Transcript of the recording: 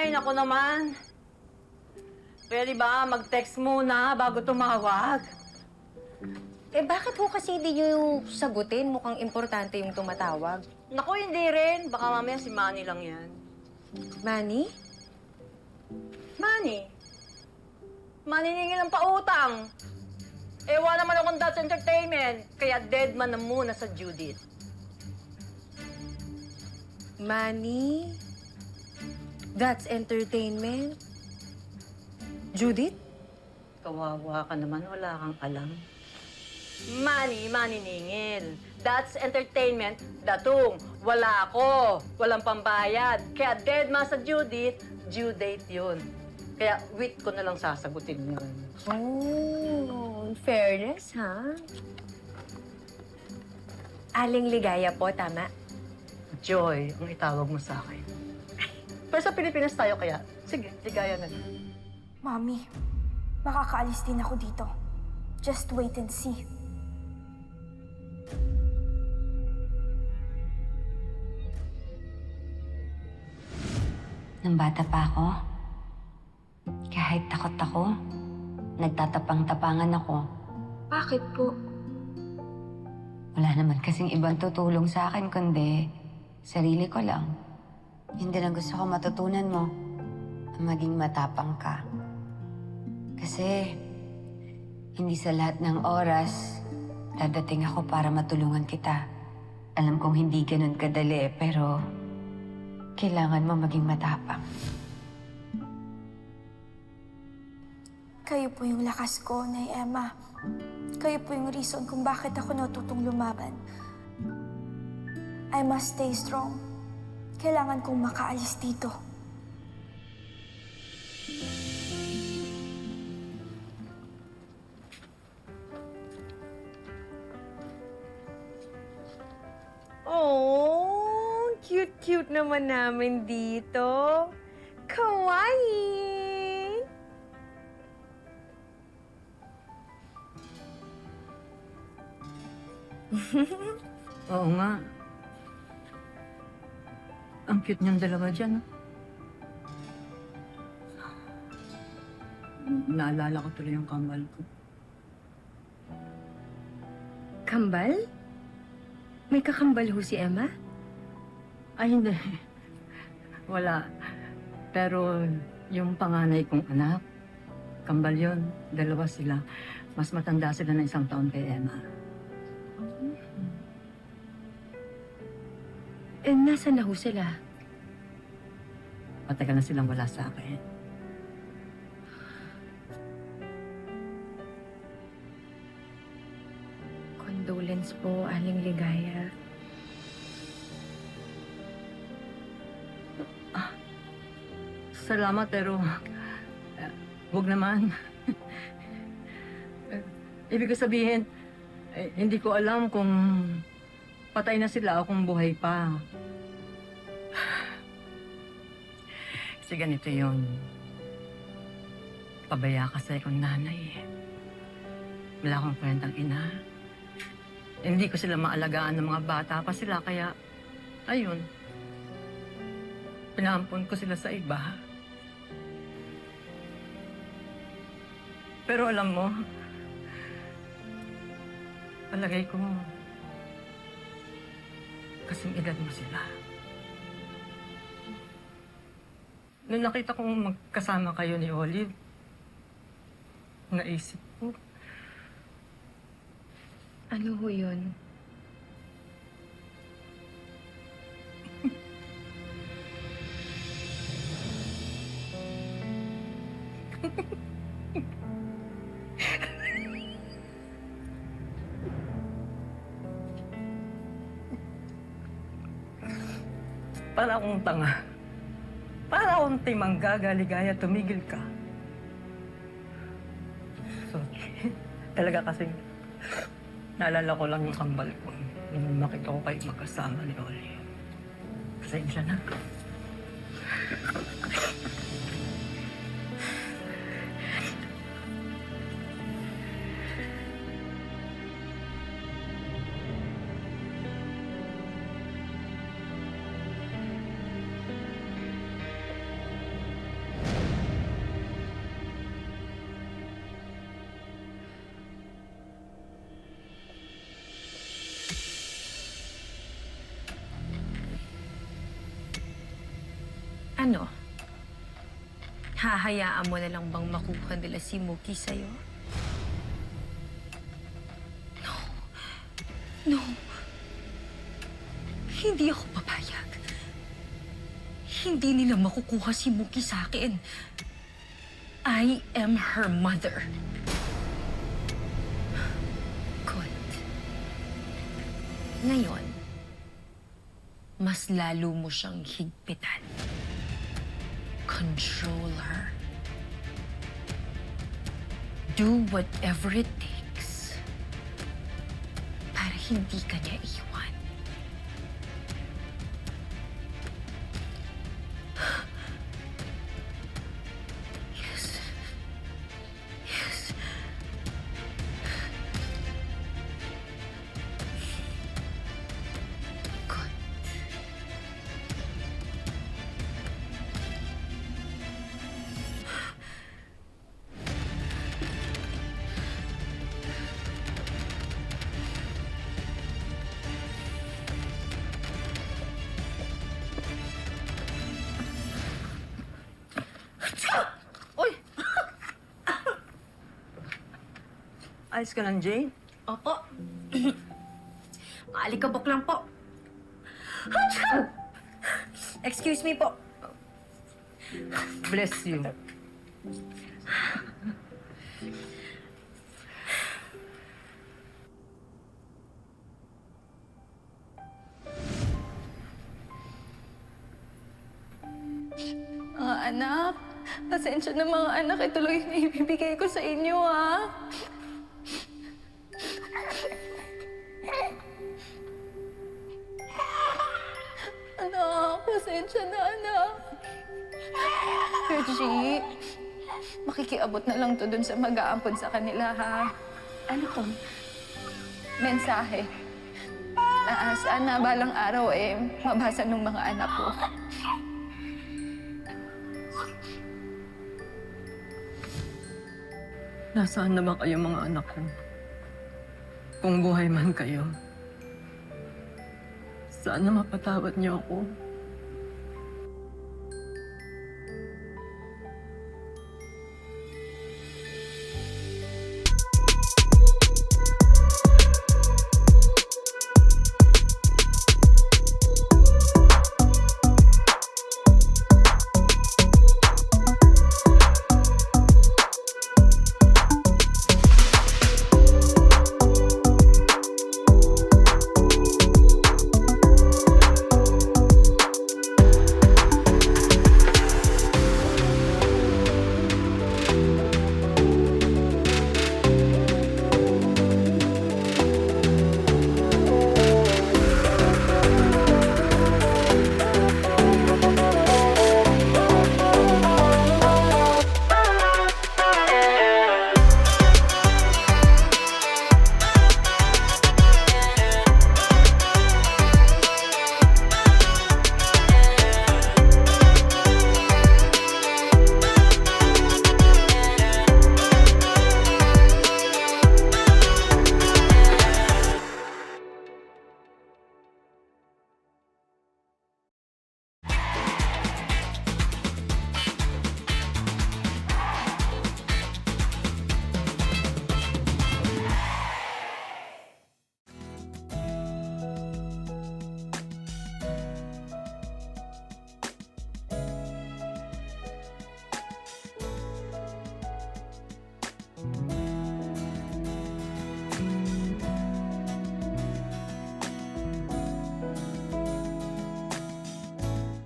Ay, naku naman. Pwede ba mag-text muna bago tumawag? Eh, bakit ho kasi hindi nyo sagutin? Mukhang importante yung tumatawag. Naku, hindi rin. Baka mamaya si Manny lang yan. Manny? Manny? Maniningil ng pautang. Ewa naman akong That's Entertainment. Kaya dead man na muna sa Judith. Manny? That's entertainment? Judith? Kawawa ka naman, wala kang alam. Manny, maniningil. That's Entertainment, datong. Wala ako. Walang pambayad. Kaya dead man sa Judith, due date yun. Kaya wait ko na lang sasagutin yun. Oh, in fairness, ha? Aling Ligaya po, tama? Joy, ang itawag mo sa akin. Pero sa Pilipinas tayo kaya, sige, ligaya na lang. Mami, makakaalis din ako dito. Just wait and see. Nung bata pa ako, kahit takot ako, nagtatapang-tapangan ako. Bakit po? Wala naman kasing ibang tutulong sa akin kundi sarili ko lang. Yun din ang gusto ko matutunan mo, na maging matapang ka. Kasi hindi sa lahat ng oras dadating ako para matulungan kita. Alam kong hindi ganun kadali, pero kailangan mo maging matapang. Kayo po yung lakas ko, Nay Emma. Kayo po yung reason kung bakit ako natutong lumaban. I must stay strong. Kailangan kong makaalis dito. Oh, cute-cute naman namin dito. Kawaii! Oo nga. Ang cute niyang dalawa dyan, no? Naalala ko tuloy yung kambal ko. Kambal? May kakambal ho si Emma? Ay, hindi. Wala. Pero yung panganay kong anak, kambal yun. Dalawa sila. Mas matanda sila na 1 taon kay Emma. Eh, nasaan na ho sila? Matagal na silang wala sa akin. Condolence po, Aling Ligaya. Salamat, pero wag naman. Ibig ko sabihin, hindi ko alam kung patay na sila o kung buhay pa. Kasi ganito yun. Pabaya kasi akong nanay. Wala akong kwentang ina. Hindi ko sila maalagaan ng mga bata pa sila, kaya ayun. Pinaampon ko sila sa iba. Pero alam mo, palagay ko, kasing edad mo sila. Nung nakita kong magkasama kayo ni Olive, naisip ko, Ano ho yun? para akong tanga. Para akong timang gagaligaya, tumigil ka. Sorry. Talaga kasing naalala ko lang yung kambal ko. Nung nakita ko kayo magkasama ni Oli. Pasensya na. Ano? Hahayaan mo na lang bang makuha nila si Mookie sa'yo? No. No. Hindi ako papayag. Hindi nila makukuha si Mookie sa akin. I am her mother. Good. Ngayon, mas lalo mo siyang higpitan. Control her. Do whatever it takes para hindi ka niya iwan. Yes. Yes. Good. Uy! Ayos ka lang, Jane? Opo. Maalikabok lang po. Excuse me po. Bless you. Mga anak, pasensya na mga anak. Ito lang yung ibibigay ko sa inyo, ha? Anak, pasensya na, anak. Reggie, makikiabot na lang to dun sa mag-aampon sa kanila, ha? Ano to? Mensahe. Na sana balang araw mabasa ng mga anak ko. Nasaan na ba kayo mga anak ko? Kung buhay man kayo, sana mapatawad niyo ako.